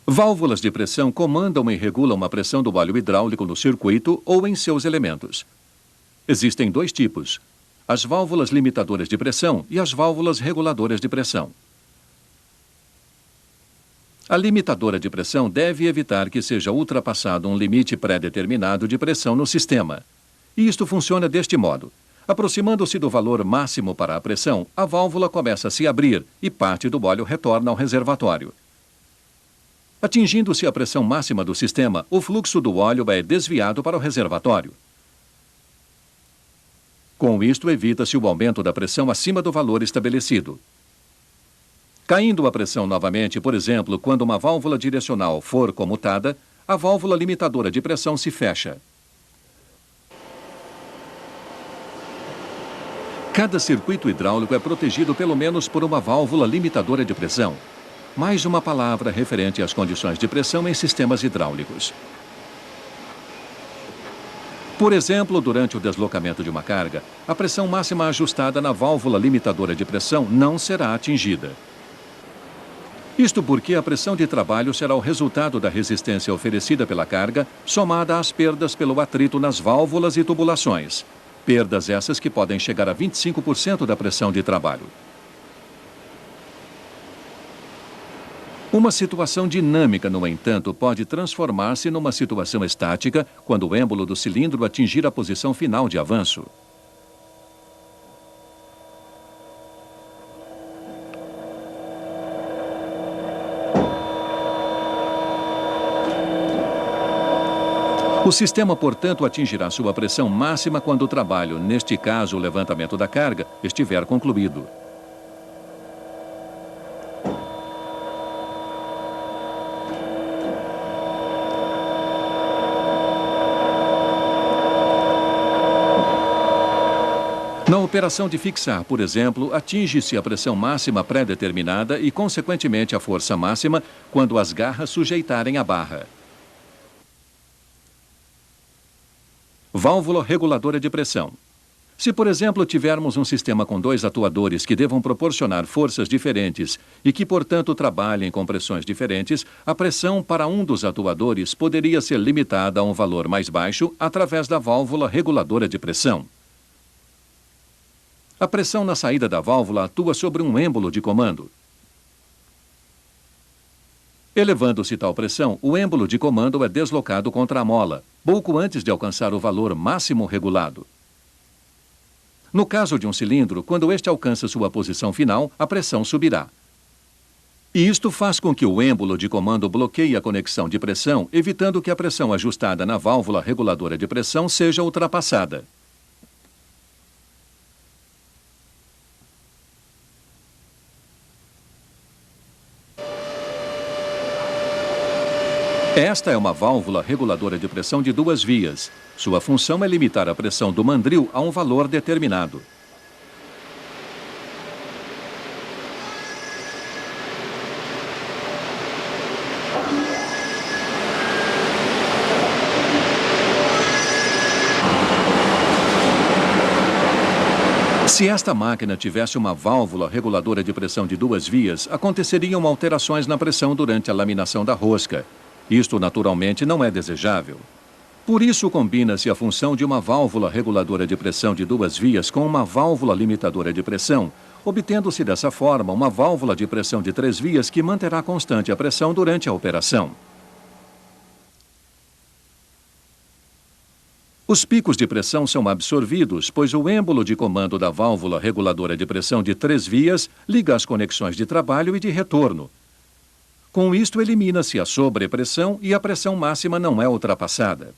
Válvulas de pressão comandam e regulam a pressão do óleo hidráulico no circuito ou em seus elementos. Existem dois tipos: as válvulas limitadoras de pressão e as válvulas reguladoras de pressão. A limitadora de pressão deve evitar que seja ultrapassado um limite pré-determinado de pressão no sistema. E isto funciona deste modo: aproximando-se do valor máximo para a pressão, a válvula começa a se abrir e parte do óleo retorna ao reservatório. Atingindo-se a pressão máxima do sistema, o fluxo do óleo é desviado para o reservatório. Com isto, evita-se o aumento da pressão acima do valor estabelecido. Caindo a pressão novamente, por exemplo, quando uma válvula direcional for comutada, a válvula limitadora de pressão se fecha. Cada circuito hidráulico é protegido pelo menos por uma válvula limitadora de pressão. Mais uma palavra referente às condições de pressão em sistemas hidráulicos. Por exemplo, durante o deslocamento de uma carga, a pressão máxima ajustada na válvula limitadora de pressão não será atingida. Isto porque a pressão de trabalho será o resultado da resistência oferecida pela carga, somada às perdas pelo atrito nas válvulas e tubulações. Perdas essas que podem chegar a 25% da pressão de trabalho. Uma situação dinâmica, no entanto, pode transformar-se numa situação estática quando o êmbolo do cilindro atingir a posição final de avanço. O sistema, portanto, atingirá sua pressão máxima quando o trabalho, neste caso o levantamento da carga, estiver concluído. Na operação de fixar, por exemplo, atinge-se a pressão máxima pré-determinada e, consequentemente, a força máxima quando as garras sujeitarem a barra. Válvula reguladora de pressão. Se, por exemplo, tivermos um sistema com dois atuadores que devam proporcionar forças diferentes e que, portanto, trabalhem com pressões diferentes, a pressão para um dos atuadores poderia ser limitada a um valor mais baixo através da válvula reguladora de pressão. A pressão na saída da válvula atua sobre um êmbolo de comando. Elevando-se tal pressão, o êmbolo de comando é deslocado contra a mola, pouco antes de alcançar o valor máximo regulado. No caso de um cilindro, quando este alcança sua posição final, a pressão subirá. E isto faz com que o êmbolo de comando bloqueie a conexão de pressão, evitando que a pressão ajustada na válvula reguladora de pressão seja ultrapassada. Esta é uma válvula reguladora de pressão de duas vias. Sua função é limitar a pressão do mandril a um valor determinado. Se esta máquina tivesse uma válvula reguladora de pressão de duas vias, aconteceriam alterações na pressão durante a laminação da rosca. Isto, naturalmente, não é desejável. Por isso, combina-se a função de uma válvula reguladora de pressão de duas vias com uma válvula limitadora de pressão, obtendo-se dessa forma uma válvula de pressão de três vias que manterá constante a pressão durante a operação. Os picos de pressão são absorvidos, pois o êmbolo de comando da válvula reguladora de pressão de três vias liga as conexões de trabalho e de retorno. Com isto, elimina-se a sobrepressão e a pressão máxima não é ultrapassada.